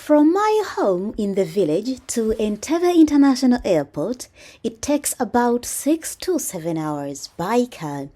From my home in the village to Entebbe International Airport, it takes about 6 to 7 hours by car.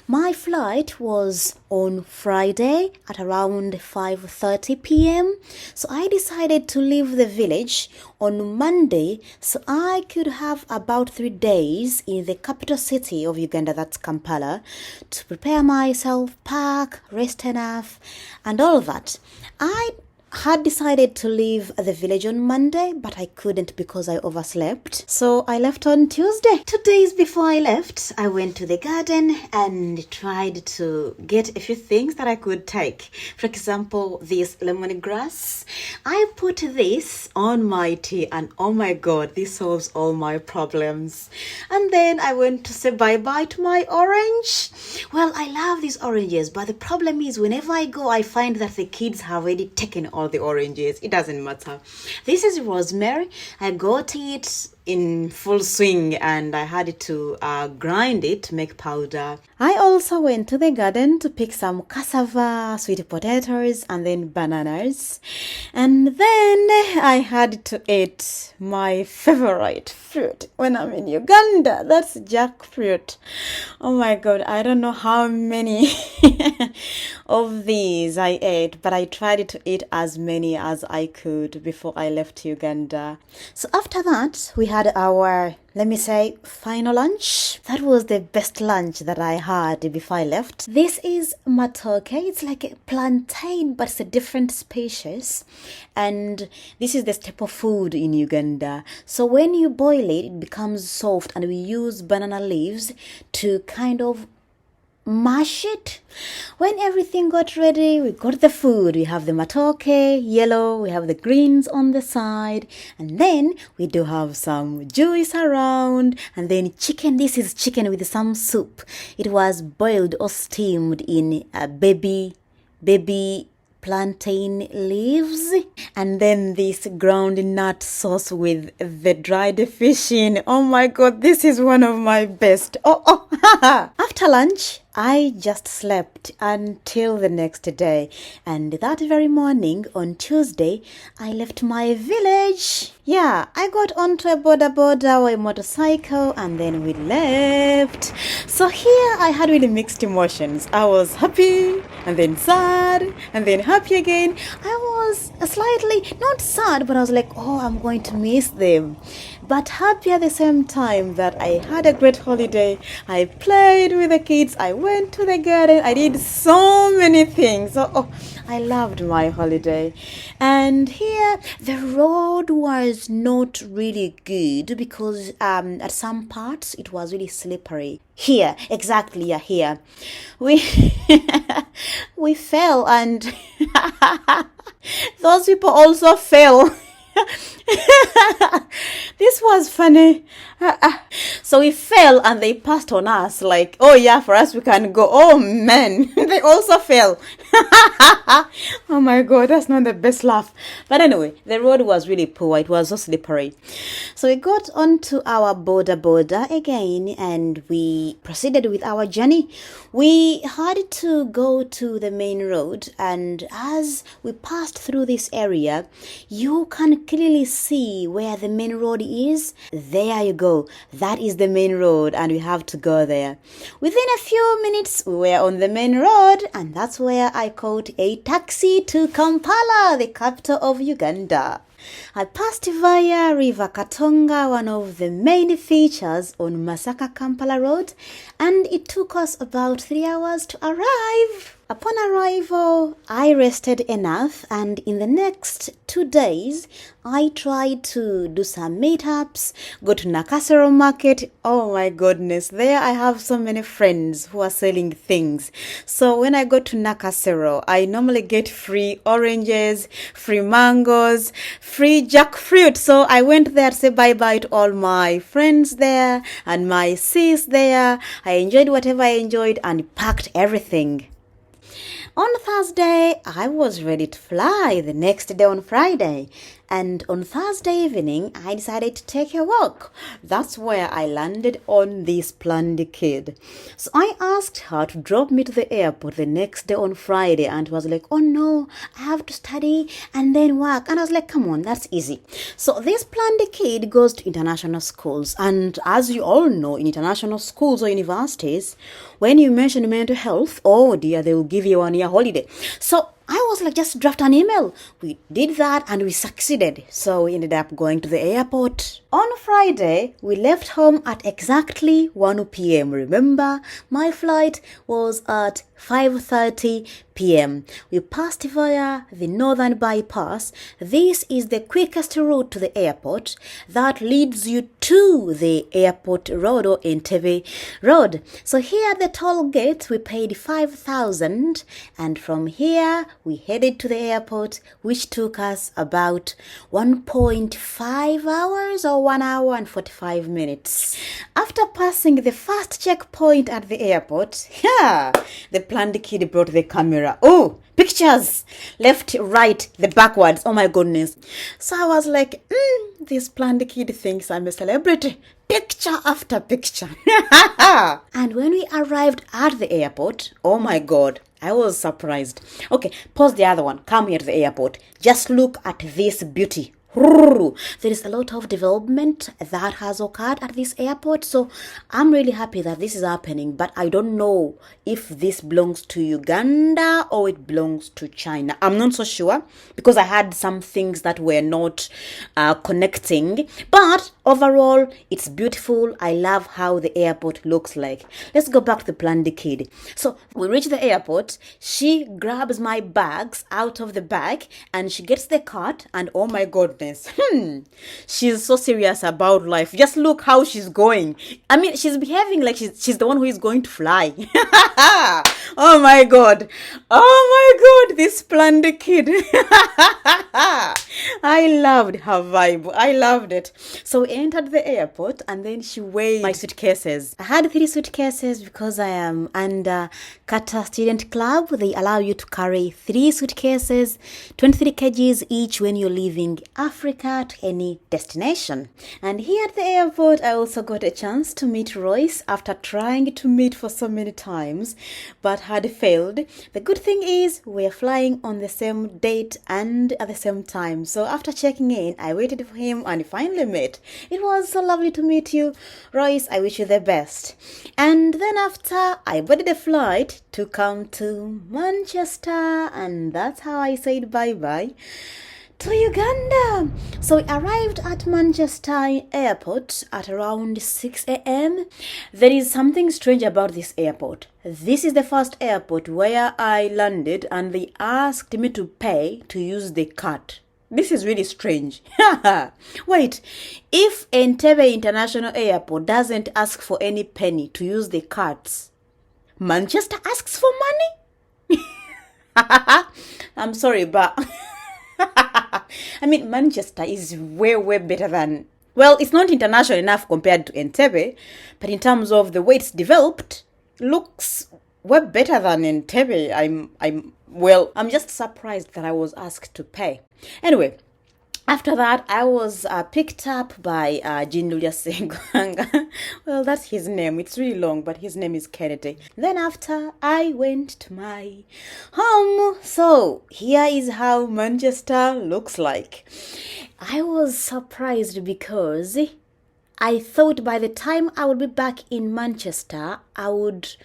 My flight was on Friday at around 5:30 p.m. So I decided to leave the village on Monday so I could have about 3 days in the capital city of Uganda, that's Kampala, to prepare myself, pack, rest enough, and all that. I had decided to leave the village on Monday, but I couldn't because I overslept. So I left on Tuesday. 2 days before I left, I went to the garden and tried to get a few things that I could take. For example, this lemongrass. I put this on my tea and oh my god, this solves all my problems. And then I went to say bye-bye to my orange. Well, I love these oranges, but the problem is whenever I go, I find that the kids have already taken all the oranges. It doesn't matter. This is rosemary. I got it in full swing and I had to grind it to make powder. I also went to the garden to pick some cassava, sweet potatoes, and then bananas. And then I had to eat my favorite fruit when I'm in Uganda. That's jackfruit. Oh my god, I don't know how many of these I ate, but I tried to eat as many as I could before I left Uganda. So after that, we had our, let me say, final lunch. That was the best lunch that I had before I left. This is matoke. It's like a plantain, but it's a different species. And this is the staple food in Uganda. So when you boil it, it becomes soft, and we use banana leaves to kind of mash it. When everything got ready, we got the food. We have the matoke, yellow, we have the greens on the side, and then we do have some juice around, and then chicken. This is chicken with some soup. It was boiled or steamed in a baby plantain leaves, and then this ground nut sauce with the dried fish in. Oh my god, this is one of my best. After lunch, I just slept until the next day, and that very morning on Tuesday, I left my village. Yeah, I got onto a boda or a motorcycle, and then we left. So here I had really mixed emotions. I was happy, and then sad, and then happy again. I was slightly, not sad, but I was like, oh, I'm going to miss them. But happy at the same time that I had a great holiday. I played with the kids. I went to the garden. I did so many things. I loved my holiday. And here, the road was not really good because at some parts it was really slippery. Here, exactly, yeah, here. We we fell, and those people also fell. This was funny. So we fell and they passed on us like, oh yeah, for us we can go. Oh man, they also fell. Oh my god, that's not the best laugh. But anyway, the road was really poor. It was so slippery. So we got onto our border again and we proceeded with our journey. We had to go to the main road, and as we passed through this area, you can clearly see where the main road is. There you go. That is the main road, and we have to go there. Within a few minutes, we were on the main road, and that's where I caught a taxi to Kampala, the capital of Uganda. I passed via River Katonga, one of the main features on Masaka-Kampala Road, and it took us about 3 hours to arrive. Upon arrival, I rested enough, and in the next 2 days, I tried to do some meetups, go to Nakasero market. Oh my goodness, there I have so many friends who are selling things. So when I go to Nakasero, I normally get free oranges, free mangoes, free jackfruit. So I went there to say bye-bye to all my friends there and my sis there. I enjoyed whatever I enjoyed and packed everything. On Thursday, I was ready to fly the next day on Friday. And on Thursday evening, I decided to take a walk. That's where I landed on this planned kid. So I asked her to drop me to the airport the next day on Friday, and was like, oh no, I have to study and then work. And I was like, come on, that's easy. So this planned kid goes to international schools, and as you all know, in international schools or universities, when you mention mental health, oh dear, they will give you 1 year holiday. So I was like, just draft an email. We did that and we succeeded. So we ended up going to the airport. On Friday, we left home at exactly 1 p.m. Remember, my flight was at 5:30 p.m. We passed via the Northern Bypass. This is the quickest route to the airport that leads you to the airport road or Entebbe road. So here at the toll gate, we paid 5,000, and from here we headed to the airport, which took us about 1.5 hours or 1 hour and 45 minutes. After passing the first checkpoint at the airport, the planned kid brought the camera. Oh, pictures! Left, right, the backwards. Oh my goodness. So I was like, this planned kid thinks I'm a celebrity. Picture after picture. And when we arrived at the airport, oh my God, I was surprised. Okay, pause the other one. Come here to the airport. Just look at this beauty. There is a lot of development that has occurred at this airport, so I'm really happy that this is happening, but I don't know if this belongs to Uganda or it belongs to China. I'm not so sure because I had some things that were not connecting, but overall it's beautiful. I love how the airport looks like. Let's go back to the planned kid. So we reach the airport. She grabs my bags out of the bag and she gets the cart, and oh my God, she's so serious about life. Just look how she's going. I mean, she's behaving like she's the one who is going to fly. Oh my God, this planned kid. I loved her vibe. I loved it. So we entered the airport and then she weighed my suitcases. I had 3 suitcases because I am under Kata Student Club. They allow you to carry 3 suitcases, 23 kgs each when you're leaving Africa to any destination. And here at the airport, I also got a chance to meet Royce after trying to meet for so many times, but had failed. The good thing is we're flying on the same date and at the same time. So after checking in, I waited for him and finally met. It was so lovely to meet you, Royce. I wish you the best. And then after, I boarded a flight to come to Manchester, and that's how I said bye-bye to Uganda. So we arrived at Manchester airport at around 6 a.m. There is something strange about this airport. This is the first airport where I landed and they asked me to pay to use the cart. This is really strange. Wait, if Entebbe International Airport doesn't ask for any penny to use the carts, Manchester asks for money? I'm sorry, but I mean, Manchester is way better than, well, it's not international enough compared to Entebbe, but in terms of the way it's developed, looks way better than Entebbe. I'm just surprised that I was asked to pay. Anyway, after that, I was picked up by Jindulia Segwanga. Well, that's his name. It's really long, but his name is Kennedy. Then after, I went to my home. So here is how Manchester looks like. I was surprised because I thought by the time I would be back in Manchester, I would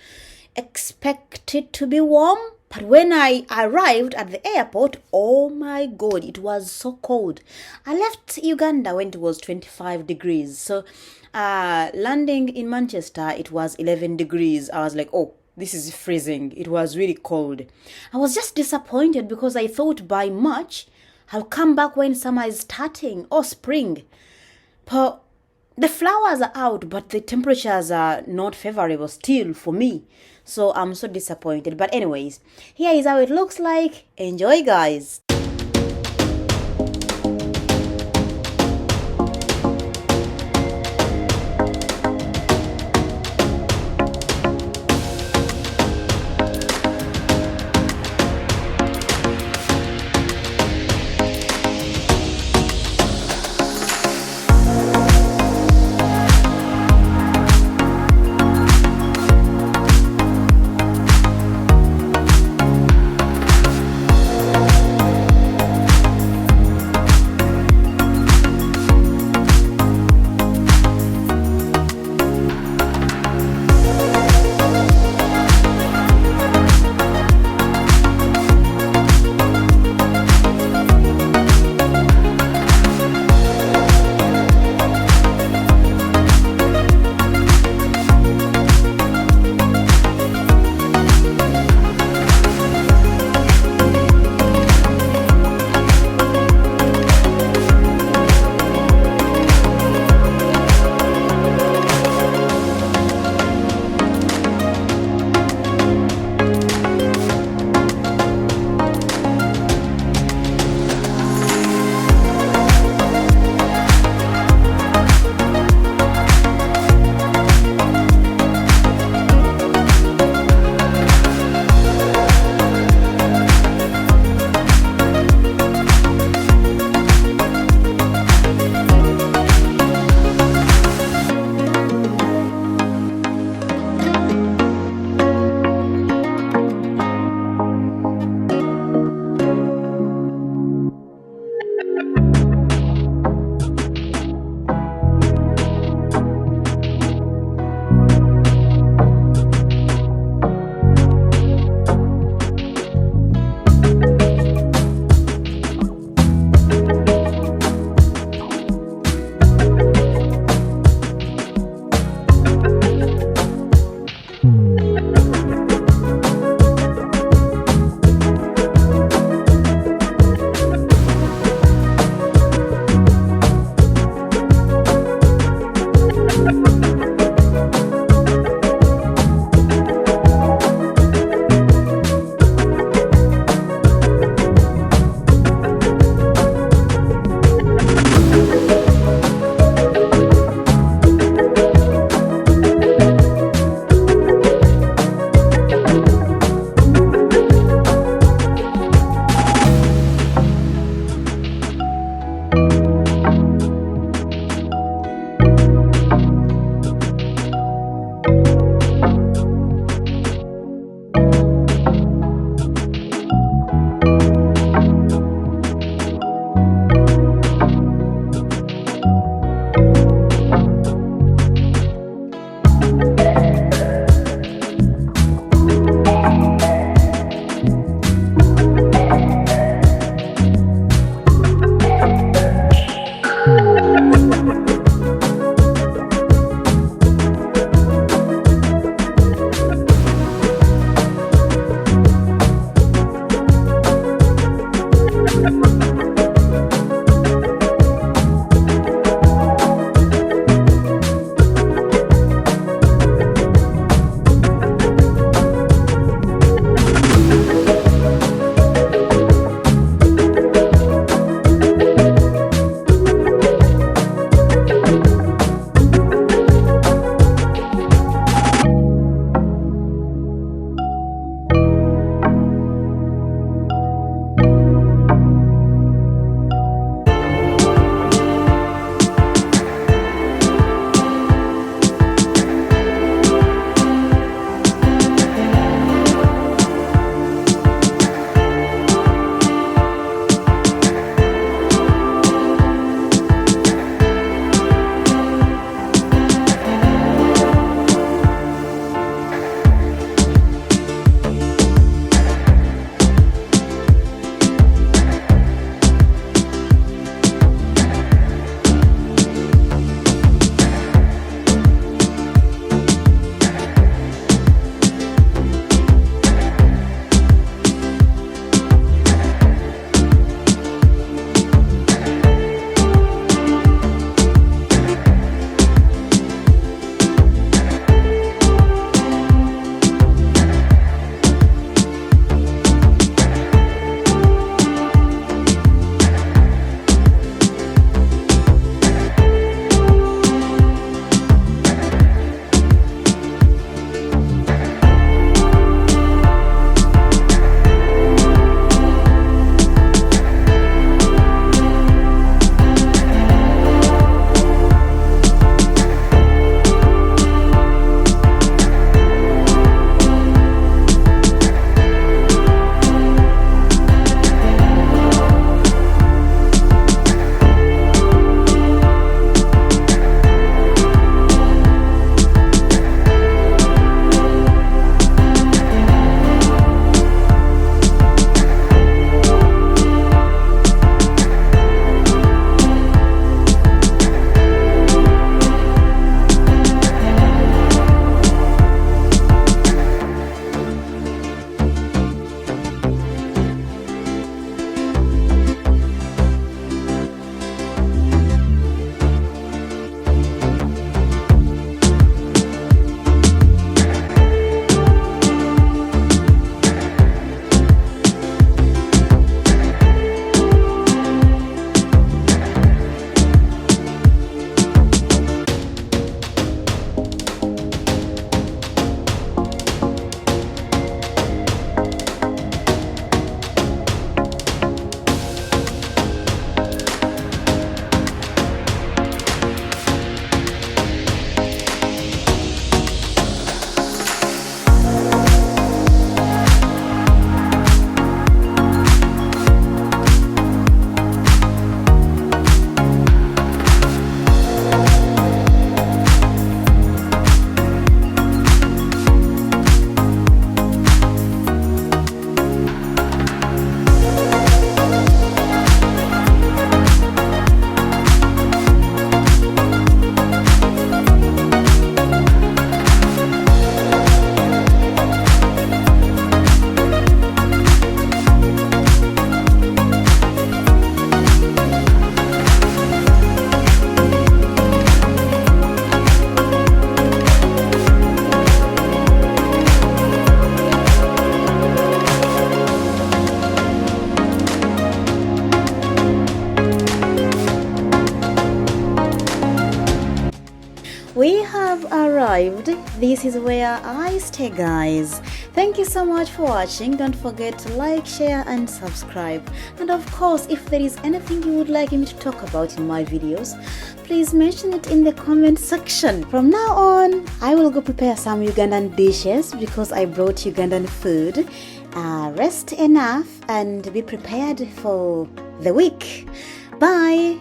expect it to be warm. But when I arrived at the airport, oh my God, it was so cold. I left Uganda when it was 25 degrees. So landing in Manchester, it was 11 degrees. I was like, oh, this is freezing. It was really cold. I was just disappointed because I thought by March, I'll come back when summer is starting or spring. But the flowers are out, but the temperatures are not favorable still for me. So I'm so disappointed. But anyways, here is how it looks like. Enjoy, guys. arrived, this is where I stay, guys. Thank you so much for watching. Don't forget to like, share and subscribe. And of course, if there is anything you would like me to talk about in my videos, please mention it in the comment section. From now on, I will go prepare some Ugandan dishes because I brought Ugandan food. Rest enough and be prepared for the week. Bye.